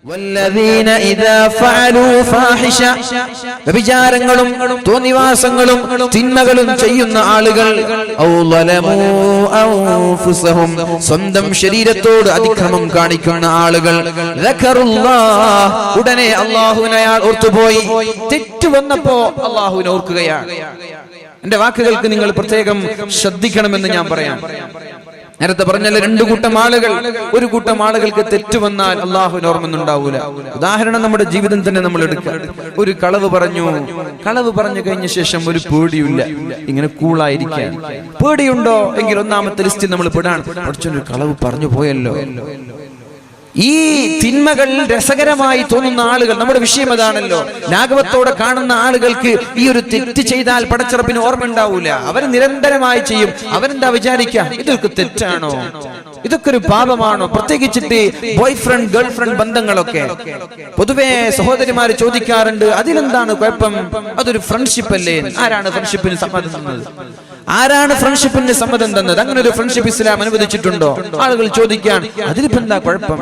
വല്ലദീന ഇദാ ഫഅലൂ ഫാഹിഷ, വ്യഭിചാരങ്ങളും തോന്നിവാസങ്ങളും തിന്മകളും ചെയ്യുന്ന ആളുകൾ, ഔ ളലമൂ അൻഫുസഹും, സ്വന്തം ശരീരത്തോട് അതിക്രമം കാണിക്കുന്ന ആളുകൾ, ദക്കറുല്ലാഹ്, ഉടനെ അല്ലാഹുവിനെ അയാൾ ഓർത്തുപോയി. തെറ്റ് വന്നപ്പോ അല്ലാഹുവിനെ ഓർക്കുകയാണ്. എന്റെ വാക്കുകൾക്ക് നിങ്ങൾ പ്രത്യേകം ശ്രദ്ധിക്കണമെന്ന് ഞാൻ പറയാം. നേരത്തെ പറഞ്ഞല്ലോ, രണ്ടു കൂട്ടം ആളുകൾ. ഒരു കൂട്ടം ആളുകൾക്ക് തെറ്റ് വന്നാൽ അള്ളാഹുവിന് ഓർമ്മയൊന്നുണ്ടാവൂല. ഉദാഹരണം നമ്മുടെ ജീവിതം തന്നെ നമ്മൾ എടുക്കുക. ഒരു കളവ് പറഞ്ഞു കഴിഞ്ഞ ശേഷം ഒരു പേടിയില്ല, ഇങ്ങനെ കൂളായിരിക്കാൻ. പേടിയുണ്ടോ എങ്കിൽ ഒന്നാമത്തെ ലിസ്റ്റിൽ നമ്മൾ പെടാൻ. ഒരു കളവ് പറഞ്ഞു പോയല്ലോ. ഈ തിന്മകൾ രസകരമായി തോന്നുന്ന ആളുകൾ, നമ്മുടെ വിഷയം അതാണല്ലോ, ലാഘവത്തോടെ കാണുന്ന ആളുകൾക്ക് ഈ ഒരു തെറ്റ് ചെയ്താൽ പടച്ചറപ്പിന് ഓർമ്മ ഉണ്ടാവൂല. അവർ നിരന്തരമായി ചെയ്യും. അവരെന്താ വിചാരിക്കുക, ഇതൊക്കെ തെറ്റാണോ, ഇതൊക്കെ ഒരു പാപമാണോ? പ്രത്യേകിച്ചിട്ട് ബോയ് ഫ്രണ്ട് ഗേൾ ഫ്രണ്ട് ബന്ധങ്ങളൊക്കെ പൊതുവെ സഹോദരിമാര് ചോദിക്കാറുണ്ട്, അതിലെന്താണ് കുഴപ്പം, അതൊരു ഫ്രണ്ട്ഷിപ്പ് അല്ലേ? ആരാണ് ഫ്രണ്ട്ഷിപ്പിന് സമ്മതം തന്നത്? ആരാണ് ഫ്രണ്ട്ഷിപ്പിന് സമ്മതം തന്നത്? അങ്ങനെ ഒരു ഫ്രണ്ട്ഷിപ്പ് ഇസ്ലാം അനുവദിച്ചിട്ടുണ്ടോ? ആളുകൾ ചോദിക്കാൻ. അതിലിപ്പോ എന്താ കുഴപ്പം?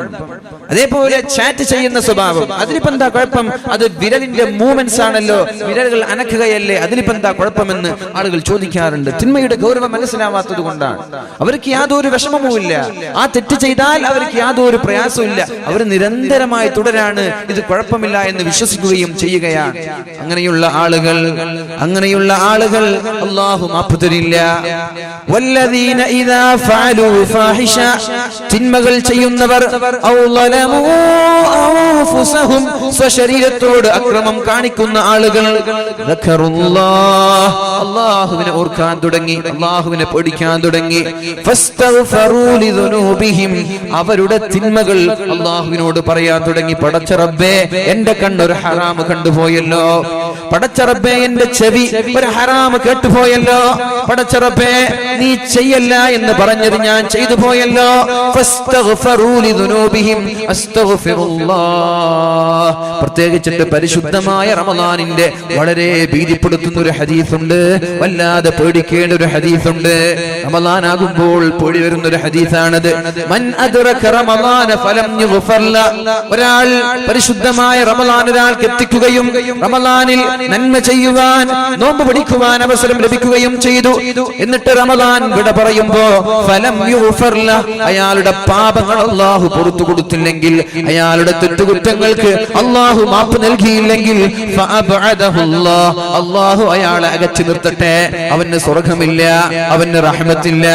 അതേപോലെ ചാറ്റ് ചെയ്യുന്ന സ്വഭാവം, അതിലിപ്പോ എന്താ കുഴപ്പം? അത് വിരലിന്റെ മൂവ്മെന്റ്സ് ആണല്ലോ, വിരലുകൾ അനക്കുകയല്ലേ, അതിലിപ്പോ എന്താ കുഴപ്പമെന്ന് ആളുകൾ ചോദിക്കാറുണ്ട്. തിന്മയുടെ ഗൗരവം മനസ്സിലാവാത്തത് കൊണ്ടാണ്. അവർക്ക് യാതൊരു വിഷമവുമില്ല. ആ തെറ്റ് ചെയ്താൽ അവർക്ക് യാതൊരു പ്രയാസവും ഇല്ല. അവർ നിരന്തരമായി തുടരാണ്, ഇത് കുഴപ്പമില്ല എന്ന് വിശ്വസിക്കുകയും ചെയ്യുകയാണ്. അങ്ങനെയുള്ള ആളുകൾ അല്ലാഹു മാപ്പ് തരില്ല. വല്ലദീന ഇദാ ഫഅലൂ ഫാഹിഷ, തിന്മകൾ ചെയ്യുന്നവർ, ഔ ളലമൂ അൻഫുസഹും, സ്വശരീരത്തോട് അക്രമം കാണിക്കുന്ന ആളുകൾ, ദക്കറുല്ലാഹ്, അല്ലാഹുവിനെ ഓർക്കാൻ തുടങ്ങി, അല്ലാഹുവിനെ പേടിക്കാൻ തുടങ്ങി. ഫസ്തഗ്ഫറൂ ലിദുനൂബിഹിം, അവരുടെ തിന്മകൾ അല്ലാഹുവിനോട് പറയാൻ തുടങ്ങി. പടച്ച റബ്ബേ, എന്റെ കണ്ണൊരു ഹറാം കണ്ടുപോയല്ലോ. പടച്ച റബ്ബേ, എന്റെ ചെവി ഒരു ഹറാം കേട്ടുപോയല്ലോ. പടച്ച റബ്ബേ, നീ ചെയ്യല്ല എന്ന് പറഞ്ഞത് ഞാൻ ചെയ്തു പോയല്ലോ. ഫസ്തഗ്ഫറൂ ലിദുനൂബിഹിം അസ്തഗ്ഫിറുല്ലാഹ്. പ്രത്യേകിച്ചിട്ട് പരിശുദ്ധമായ റമളാനിന്റെ വളരെ ഭീതിപ്പെടുത്തുന്ന ഒരു ഹദീസുണ്ട്, വല്ലാതെ പേടിക്കേണ്ട ഒരു ഹദീസുണ്ട്. റമളാൻ ആകുമ്പോൾ പേടി വരുന്ന ഒരു ഹദീസാണത്. മൻ അദ്റക റമളാന ഫലം യുഗ്ഫർ ല, ഒരാൾ പരിശുദ്ധമായ റമളാൻ ഒരാൾക്ക് എത്തിക്കുകയും റമളാനിൽ നന്മ ചെയ്യുവാൻ, നോമ്പ് പിടിക്കുവാൻ അവസരം ലഭിക്കുകയും ചെയ്തു, എന്നിട്ട് റമളാൻ വിട പറയുമ്പോ ഫലം യുഗ്ഫർ ല, അയാളുടെ പാപങ്ങൾ അല്ലാഹു പുറത്തു കൊടുത്തില്ലെങ്കിൽ, അയാളുടെ തെറ്റുകുറ്റങ്ങൾക്ക് അല്ലാഹു മാപ്പ് നൽകിയില്ലെങ്കിൽ, ഫഅബഅദഹുല്ലാഹ്, അല്ലാഹു അയാളെ അകറ്റി നിർത്തട്ടെ. അവന് സ്വർഗ്ഗമില്ല, അവന് റഹ്മത്തില്ല,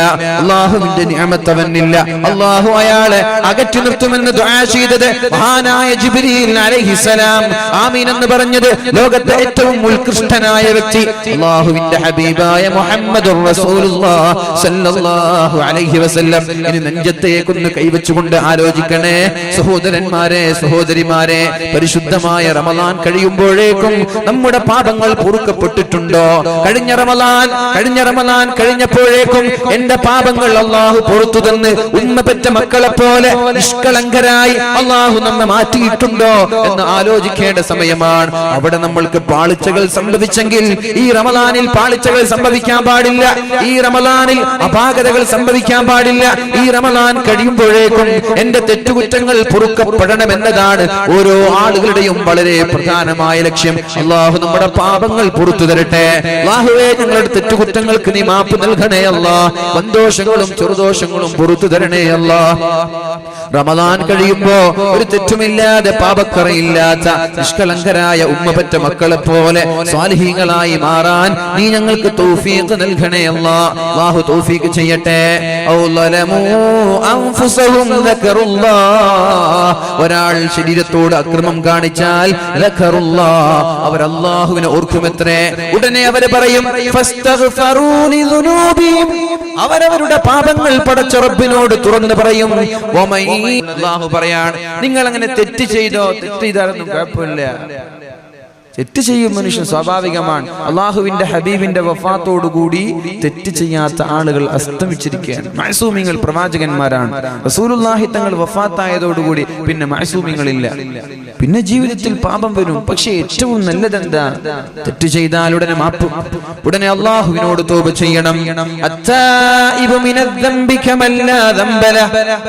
അല്ലാഹുവിന്റെ നിഅമത്ത് അവനില്ല. അല്ലാഹു അയാളെ അകറ്റി നിർത്തുമെന്ന് ദുആ ചെയ്തത് മഹാനായ ജിബ്രീൽ അലൈഹിസ്സലാം ആമീൻ എന്ന് പറഞ്ഞത് ലോകത്തെ ഏറ്റവും ഉത്കൃഷ്ടനായ വ്യക്തി അല്ലാഹുവിന്റെ ഹബീബായ മുഹമ്മദുർ റസൂലുള്ളാഹി സ്വല്ലല്ലാഹു അലൈഹി വസല്ലം. ഇനി നെഞ്ചത്തേക്കൊന്ന് കൈവച്ചുകൊണ്ട് ആലോചിക്കണേ സഹോദരന്മാരെ, സഹോദരിമാരെ, പരിശുദ്ധമായ റമളാൻ കഴിയുമ്പോഴേക്കും നമ്മുടെ പാപങ്ങൾ പൊറുക്കപ്പെട്ടിട്ടുണ്ടോ? കഴിഞ്ഞ റമളാൻ കഴിഞ്ഞപ്പോഴേക്കും എന്റെ പാപങ്ങൾ അല്ലാഹു പുറത്തു തന്ന് ഉമ്മ പെറ്റ മക്കളെ പോലെ നിഷ്കളങ്കരായി അല്ലാഹു നമ്മെ മാറ്റിയിട്ടുണ്ടോ എന്ന് ആലോചിക്കേണ്ട സമയമാണ്. അവിടെ നമ്മൾക്ക് പാളിച്ചകൾ സംഭവിച്ചെങ്കിൽ ഈ റമളാനിൽ പാളിച്ചകൾ സംഭവിക്കാൻ പാടില്ല. ഈ റമളാനിൽ അപാകതകൾ സംഭവിക്കാൻ പാടില്ല. ഈ റമളാൻ കഴിയുമ്പോഴേക്കും എന്റെ തെറ്റുകുറ്റങ്ങൾ പൊറുക്കപ്പെടണമെന്നതാണ് ഓരോ ആളുകളുടെയും വളരെ പ്രധാനമായ ലക്ഷ്യം. അല്ലാഹു നമ്മുടെ പാപങ്ങൾ പുറത്തു തരട്ടെ. അല്ലാഹുവേ, ഞങ്ങളുടെ തെറ്റുകുറ്റങ്ങൾക്ക് നീ മാപ്പ് നൽകണേ അല്ലാഹ്. സന്തോഷങ്ങളും ചെറുദോഷങ്ങളും പുറത്തു തരണേ അല്ലാഹ്. റമളാൻ കഴിയുമ്പോ ഒരു തെറ്റുമില്ലാതെ പാപക്കറയില്ലാത്ത നിഷ്കളങ്കരായ ഉമ്മപെറ്റ മക്കളെ പോലെ സ്വാലിഹീങ്ങളായി മാറാൻ നീ ഞങ്ങൾക്ക് തൗഫീഖ് നൽകണേ അല്ലാഹ്. അല്ലാഹു തൗഫീഖ് ചെയ്യട്ടെ. ഔ ളലമൂ അൻഫുസഹും ദക്കറുല്ലാഹ്, ഒരാൾ ശരീരത്തോട് അക്രമം കാണിച്ചാൽ ദക്കറുല്ലാഹ്, അവർ അല്ലാഹുവിനെ ഓർക്കുമത്രേ. ഉടനെ അവർ പറയും ഫസ്തഗ്ഫറൂ ലിദുനൂബിഹിം, അവരവരുടെ പാപങ്ങൾ പടച്ച റബ്ബിനോട് തുറന്നു പറയും. വമൈ, അല്ലാഹു പറയാണ്, നിങ്ങൾ അങ്ങനെ തെറ്റ് ചെയ്തോ, തെറ്റ് ചെയ്താലൊന്നും കുഴപ്പമില്ല, തെറ്റ് ചെയ്യും മനുഷ്യൻ, സ്വാഭാവികമാണ്. അള്ളാഹുവിന്റെ ഹബീബിന്റെ വഫാത്തോടുകൂടി തെറ്റ് ചെയ്യാത്ത ആളുകൾ അസ്തമിച്ചിരിക്കുകയാണ്. മഅസൂമിങ്ങൾ പ്രവാചകന്മാരാണ്. റസൂലുള്ളാഹി തങ്ങൾ വഫാത്തായതോടുകൂടി പിന്നെ മഅസൂമിങ്ങളില്ല. പിന്നെ ജീവിതത്തിൽ പാപം വരും. പക്ഷേ ഏറ്റവും നല്ലതെന്താ? തെറ്റ് ചെയ്താൽ ഉടനെ മാപ്പ്, ഉടനെ അള്ളാഹുവിനോട് തൗബ ചെയ്യണം.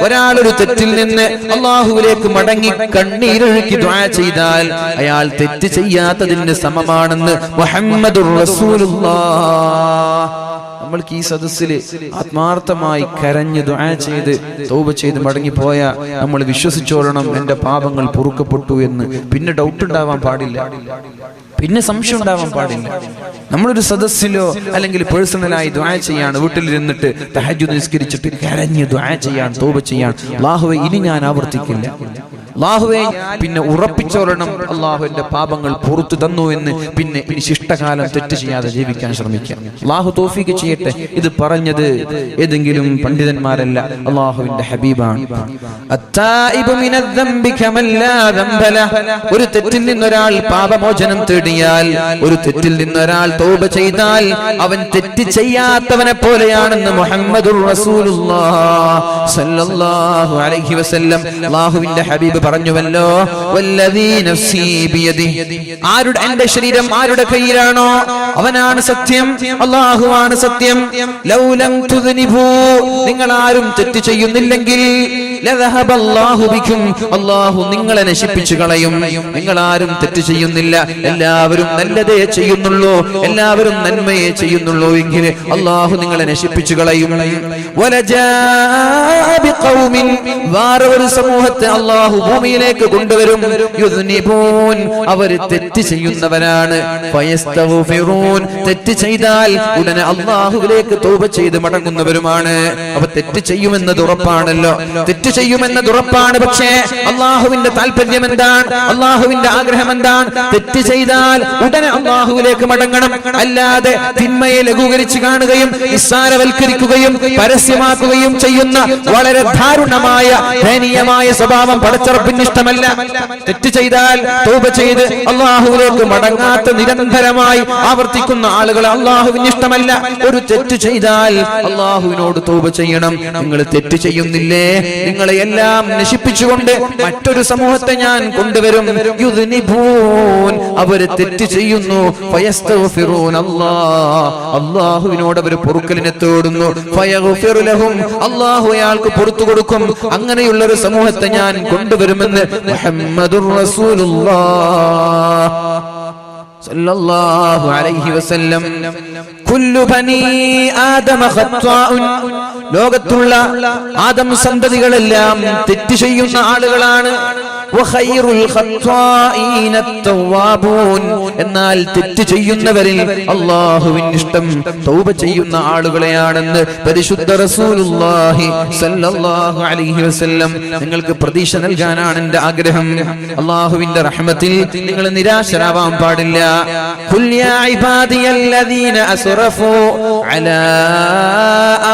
ഒരാൾ ഒരു തെറ്റിൽ നിന്ന് അള്ളാഹുവിലേക്ക് മടങ്ങി കണ്ണീരൊഴുക്കി ദുആ ചെയ്താൽ അയാൾ തെറ്റ് ചെയ്യാത്തതിന് സമമാണെന്ന് മുഹമ്മദുർ റസൂലുള്ളാഹ്. നമ്മൾക്ക് ഈ സദസ്സിൽ ആത്മാർത്ഥമായി കരഞ്ഞ് ദുആ ചെയ്ത് തൗബ ചെയ്ത് മടങ്ങിപ്പോയ നമ്മൾ വിശ്വസിച്ചോളണം, എന്റെ പാപങ്ങൾ പൊറുക്കപ്പെട്ടു എന്ന്. പിന്നെ ഡൗട്ട് ഉണ്ടാവാൻ പാടില്ല, പിന്നെ സംശയം ഉണ്ടാവാൻ പാടില്ല. നമ്മളൊരു സദസ്സിലോ അല്ലെങ്കിൽ പേഴ്സണലായി ദുആ ചെയ്യാണ്, വീട്ടിലിരുന്നിട്ട് തഹജ്ജുദ് നിസ്കരിച്ചിട്ട് കരഞ്ഞ് ദുആ ചെയ്യാൻ, തൗബ ചെയ്യാൻ, അല്ലാഹുവേ ഇനി ഞാൻ ആവർത്തിക്കില്ല, അല്ലാഹുവേ, പിന്നെ ഉറപ്പിച്ചോളണം അല്ലാഹു എന്റെ പാപങ്ങൾ പുറത്തു തന്നു എന്ന്. പിന്നെ ഇനി ശിഷ്ടകാലം തെറ്റ് ചെയ്യാതെ ജീവിക്കാൻ ശ്രമിക്കാം. അല്ലാഹു തൗഫീഖ് ചെയ്യട്ടെ. ഇത് പറഞ്ഞത് ഏതെങ്കിലും പണ്ഡിതന്മാരല്ല, അല്ലാഹുവിന്റെ ഹബീബാണ്. ഒരു തെറ്റിൽ നിന്നൊരാൾ പാപമോചനം തേടിയാൽ, ഒരു തെറ്റിൽ നിന്നൊരാൾ തൗബ ചെയ്താൽ അവൻ തെറ്റ് ചെയ്യാത്തവനെ പോലെയാണെന്ന് മുഹമ്മദുർ റസൂലുള്ളാഹി സ്വല്ലല്ലാഹു അലൈഹി വസല്ലം അല്ലാഹുവിന്റെ ഹബീബ് പറഞ്ഞുവല്ലോ, വല്ലദീ നഫ്സീ ബിയദിഹി, ആരുടെ എന്റെ ശരീരം ആരുടെ കയ്യിലാണോ അവനാണ് സത്യം, അല്ലാഹുവാണ് സത്യം. ലൗലം തുദ്നിബൂ, നിങ്ങൾ ആരും തെറ്റ് ചെയ്യുന്നില്ലെങ്കിൽ ലദഹബല്ലാഹു ബിക്കും, അല്ലാഹു നിങ്ങളെ നശിപ്പിച്ചു കളയും. നിങ്ങൾ ആരും തെറ്റ് ചെയ്യുന്നില്ല, എല്ലാവരും നല്ലതേ ചെയ്യുന്നുള്ളൂ, എല്ലാവരും നന്മയെ ചെയ്യുന്നുള്ളൂ എങ്കിൽ അല്ലാഹു നിങ്ങളെ നശിപ്പിച്ചു കളയും. വലജാഅ ബിഖൗമിൻ, വേറൊരു സമൂഹത്തെ അല്ലാഹു ഭൂമിയിലേക്ക് കൊണ്ടുവരും. യുദ്നിബൂൻ, അവർ തെറ്റ് ചെയ്യുന്നവരാണ്. ഫയസ്തഗ്ഫിറൂൻ, തെറ്റ് ചെയ്താൽ ഉടനെ അല്ലാഹുവിലേക്ക് തൗബ ചെയ്ത് മടങ്ങുന്നവരുമാണ്. അപ്പൊ തെറ്റ് ചെയ്യുമെന്നത് ഉറപ്പാണല്ലോ, തെറ്റ് ചെയ്യുമെന്നത് ഉറപ്പാണ്. പക്ഷേ അല്ലാഹുവിന്റെ താല്പര്യം എന്താണ്? അല്ലാഹുവിന്റെ ആഗ്രഹം എന്താണ്? തെറ്റ് ചെയ്താൽ ഉടനെ അല്ലാഹുവിലേക്ക് മടങ്ങണം. അല്ലാതെ തിന്മയെ ലഘൂകരിച്ച് കാണുകയും നിസ്സാരവൽക്കരിക്കുകയും പരസ്യമാക്കുകയും ചെയ്യുന്ന വളരെ ദാരുണമായ ദയനീയമായ സ്വഭാവം പടച്ചറപ്പിന് ഇഷ്ടമല്ല. തെറ്റ് ചെയ്താൽ തൗബ ചെയ്ത് അല്ലാഹുവിലേക്ക് മടങ്ങാത്ത നിരന്തരമായി ആവർത്തിക്കുന്ന ആളുകളെ അല്ലാഹുവിന് ഇഷ്ടമല്ല. ഒരു തെറ്റ് ചെയ്താൽ അല്ലാഹുവിനോട് തൗബ ചെയ്യണം. നിങ്ങൾ തെറ്റ് ചെയ്യുന്നില്ലേ, നിങ്ങളെ എല്ലാം നശിപ്പിച്ചുകൊണ്ട് മറ്റൊരു സമൂഹത്തെ ഞാൻ കൊണ്ടുവരും. യുദ്നിബൂൻ, അവര് തെറ്റ് ചെയ്യുന്നു. ഫയസ്തഗ്ഫിറൂൻ, അല്ലാഹുവിനോട് അവർ പൊറുക്കലിനെ തേടുന്നു. ഫയഗ്ഫിർ ലഹും, അല്ലാഹു അയാൾക്ക് പുറത്തു കൊടുക്കും. അങ്ങനെയുള്ള ഒരു സമൂഹത്തെ ഞാൻ കൊണ്ടുവരുമെന്ന് മുഹമ്മദുർ റസൂലുള്ളാഹി സല്ലല്ലാഹു അലൈഹി വസല്ലം. കുല്ലു ബനീ ആദമ ഖത്വാഉൻ, ലോകത്തുള്ള ആദം സന്തതികളെല്ലാം തെറ്റ് ചെയ്യുന്ന ആളുകളാണ്. വഖൈറുൽ ഖത്വാഈന അത്തവാബൂൻ, എന്നാൽ തെറ്റ് ചെയ്യുന്നവരിൽ അല്ലാഹുവിന് ഇഷ്ടം തൗബ ചെയ്യുന്ന ആളുകളെയാണെന്ന് പരിശുദ്ധ റസൂലുള്ളാഹി സ്വല്ലല്ലാഹു അലൈഹി വസല്ലം. നിങ്ങൾക്ക് പ്രതീക്ഷ നൽകാനാണ് എൻ്റെ ആഗ്രഹം. അല്ലാഹുവിന്റെ റഹ്മത്തിൽ നിങ്ങൾ നിരാശരാവാൻ പാടില്ല. ഖുൽ യാ ഇബാദിയല്ലദീന അസ്റഫൂ അലാ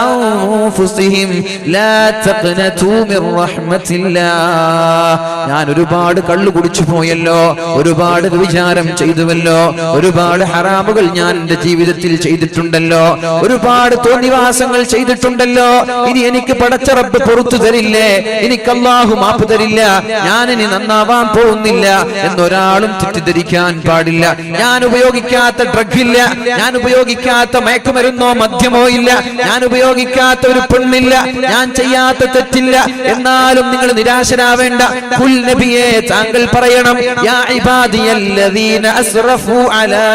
അൻഫുസിഹിം ലാ തഖ്നതൂ മിർ റഹ്മത്തില്ലാഹ്. ഞാൻ ഒരുപാട് കള്ളു കുടിച്ചു പോയല്ലോ, ഒരുപാട് വിചാരം ചെയ്തുവല്ലോ, ഒരുപാട് ഹറാമുകൾ ഞാൻ എന്റെ ജീവിതത്തിൽ ചെയ്തിട്ടുണ്ടല്ലോ, ഒരുപാട് തോന്നിവാസങ്ങൾ ചെയ്തിട്ടുണ്ടല്ലോ. ഇനി എനിക്ക് പടച്ച റബ്ബ് പുറത്തു തരില്ലേ, എനിക്ക് അല്ലാഹു മാപ്പ് തരില്ല, ഞാൻ ഇനി നന്നാവാൻ പോകുന്നില്ല എന്നൊരാളും തെറ്റിദ്ധരിക്കാൻ പാടില്ല. ഞാൻ ഉപയോഗിക്കാത്ത ഡ്രഗ് ഇല്ല, ഞാൻ ഉപയോഗിക്കാത്ത മയക്കുമരുന്നോ മദ്യമോ ഇല്ല, ഞാൻ ഉപയോഗിക്കാത്ത ഒരു പെണ്ണില്ല, ഞാൻ ചെയ്യാത്ത തെറ്റില്ല. എന്നാലും നിങ്ങൾ നിരാശരാവേണ്ട. ഖുൽ നബിയേ, താങ്കൾ പറയണം, യാ ഇബാദിയല്ലദീന അസ്റഫൂ അലാ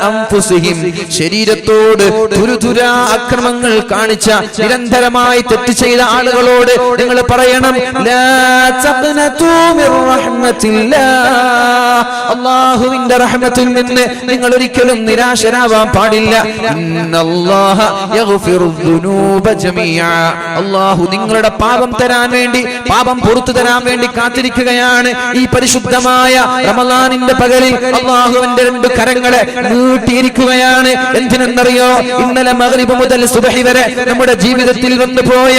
അൻഫുസിഹിം, ശരീരത്തോട് തുരുതുരാ അക്രമങ്ങൾ കാണിച്ച നിരന്തരമായി തെറ്റ് ചെയ്ത ആളുകളോട് നിങ്ങൾ പറയണം, ലാ തഖ്നതൂ മിർ റഹ്മത്തില്ലാഹ്, അല്ലാഹുവിന്റെ റഹ്മത്തിൽ നിന്ന് നിങ്ങൾ ഒരിക്കലും നിരാശരാവാൻ പാടില്ല. ഇന്നല്ലാഹ യഗ്ഫിറു ദുനൂബ ജമീഅ, അല്ലാഹു നിങ്ങളുടെ പാപം തരാൻ വേണ്ടി, പാപം പുറത്തു തരാൻ വേണ്ടി കാത്തിരിക്കുകയാണ്. നീട്ടിയിരിക്കുകയാണ്. ഈ പരിശുദ്ധമായ റമളാനിന്റെ പകലിൽ അല്ലാഹുവിന്റെ 2 കരങ്ങളെ നീട്ടിയിരിക്കുകയാണ്. എന്തിനെന്നറിയോ? ഇന്നലെ മഗ്രിബ് മുതൽ സുബ്ഹി വരെ നമ്മുടെ ജീവിതത്തിൽ വന്നു പോയ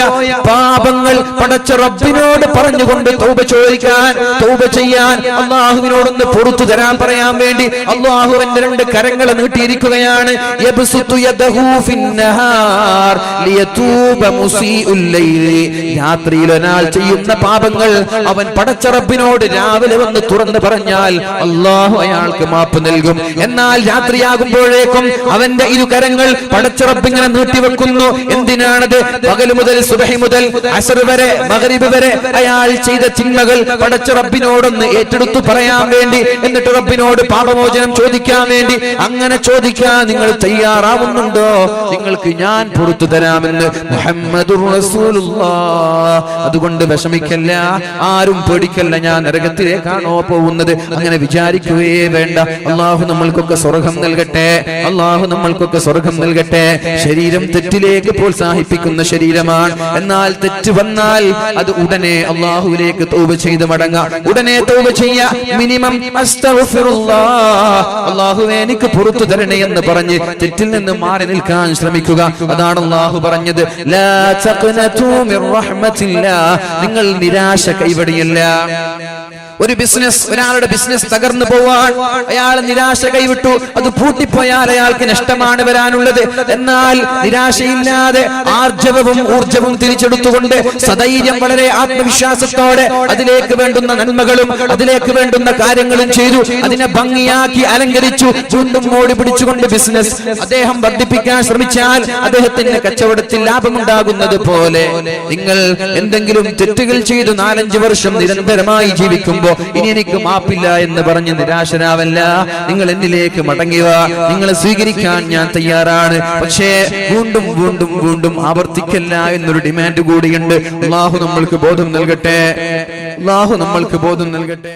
പാപങ്ങൾ പടച്ച റബ്ബിനോട് പറഞ്ഞുകൊണ്ട് തൗബ ചോദിക്കാൻ, തൗബ ചെയ്യാൻ, അല്ലാഹുവിനോടൊന്ന് പുറത്തു തരാൻ പറയാൻ വേണ്ടി അല്ലാഹുവിന്റെ 2 കരങ്ങളെ നീട്ടിയിരിക്കുകയാണ്. യബ്സുതു യദഹു ഫിന്നഹാർ ലിയതൂബ മുസീഉൽ ലൈലി. രാത്രിയിൽ ഒരാൾ ചെയ്യുന്ന പാപങ്ങൾ അവൻ പടച്ച റബ്ബിനോട് രാവിലെ വന്ന് തുറന്നു പറഞ്ഞാൽ അല്ലാഹു അയാൾക്ക് മാപ്പ് നൽകും. എന്നാൽ രാത്രിയാകുമ്പോഴേക്കും അവന്റെ 2 കരങ്ങൾ പടച്ച റബ്ബ് ഇങ്ങനെ നീട്ടിവെക്കുന്നു. എന്തിനാണത്? പകൽ മുതൽ സുബ്ഹി മുതൽ അസ്ർ വരെ മഗ്രിബ് വരെ അയാൾ ചെയ്ത തിന്മകൾ പടച്ച റബ്ബിനോടൊന്ന് ഏറ്റെടുത്തു പറയാൻ വേണ്ടി, എന്നിട്ട് റബ്ബിനോട് പാപമോചനം ചോദിക്കാൻ വേണ്ടി. അങ്ങനെ ചോദിക്കാൻ നിങ്ങൾ തയ്യാറാവുന്നുണ്ടോ? നിങ്ങൾക്ക് ഞാൻ പുറത്തു തരാമെന്ന് മുഹമ്മദുർ റസൂലുള്ളാഹ്. അതുകൊണ്ട് വിഷമിക്കല്ല, ആരും പേടിക്കല്ല, ഞാൻ നരകത്തിലേക്കാണോ പോകുന്നത് അങ്ങനെ വിചാരിക്കുകയേ വേണ്ട. അല്ലാഹു നമ്മൾക്കൊക്കെ സ്വർഗ്ഗം നൽകട്ടെ, അല്ലാഹു നമ്മൾക്കൊക്കെ സ്വർഗ്ഗം നൽകട്ടെ. ശരീരം തെറ്റിലേക്ക് പ്രോത്സാഹിപ്പിക്കുന്ന ശരീരമാണ്. എന്നാൽ തെറ്റ് വന്നാൽ അത് ഉടനെ അല്ലാഹുവിലേക്ക് തൗബ ചെയ്ത് മടങ്ങാം. ഉടനെ തൗബ ചെയ്യാ. മിനിമം അസ്തഗ്ഫിറുല്ലാഹ്, അല്ലാഹുവേ എനിക്ക് പുറത്തു തരണേ എന്ന് പറഞ്ഞ് തെറ്റിൽ നിന്ന് മാറി നിൽക്കാൻ ശ്രമിക്കുക. അതാണ് അല്ലാഹു പറഞ്ഞത്, ലാ തഖ്നതു മിർ റഹ്മത്തില്ലാഹ്. നിങ്ങൾ നിരാശ കൈവടിയല്ല. ഒരു ബിസിനസ്, ഒരാളുടെ ബിസിനസ് തകർന്നു പോവാൻ അയാൾ നിരാശ കൈവിട്ടു, അത് പൂട്ടിപ്പോയാൽ അയാൾക്ക് നഷ്ടമാണ് വരാനുള്ളത്. എന്നാൽ നിരാശയില്ലാതെ ആർജവവും ഊർജവും തിരിച്ചെടുത്തുകൊണ്ട് സധൈര്യം വളരെ ആത്മവിശ്വാസത്തോടെ അതിലേക്ക് വേണ്ടുന്ന നന്മകളും അതിലേക്ക് വേണ്ടുന്ന കാര്യങ്ങളും ചെയ്തു, അതിനെ ഭംഗിയാക്കി അലങ്കരിച്ചു, ചുണ്ടും മോടി പിടിച്ചുകൊണ്ട് ബിസിനസ് അദ്ദേഹം വർദ്ധിപ്പിക്കാൻ ശ്രമിച്ചാൽ അദ്ദേഹത്തിന് കച്ചവടത്തിൽ ലാഭമുണ്ടാകുന്നത് പോലെ നിങ്ങൾ എന്തെങ്കിലും തെറ്റുകൾ ചെയ്തു 4-5 വർഷം നിരന്തരമായി ജീവിക്കുമ്പോൾ ഇനി എനിക്ക് മാപ്പില്ല എന്ന് പറഞ്ഞ് നിരാശരാവല്ല. നിങ്ങൾ എന്നിലേക്ക് മടങ്ങുക, നിങ്ങളെ സ്വീകരിക്കാൻ ഞാൻ തയ്യാറാണ്. പക്ഷേ വീണ്ടും വീണ്ടും വീണ്ടും ആവർത്തിക്കല്ല എന്നൊരു ഡിമാൻഡ് കൂടിയുണ്ട്. അല്ലാഹു നമ്മൾക്ക് ബോധം നൽകട്ടെ, അല്ലാഹു നമ്മൾക്ക് ബോധം നൽകട്ടെ.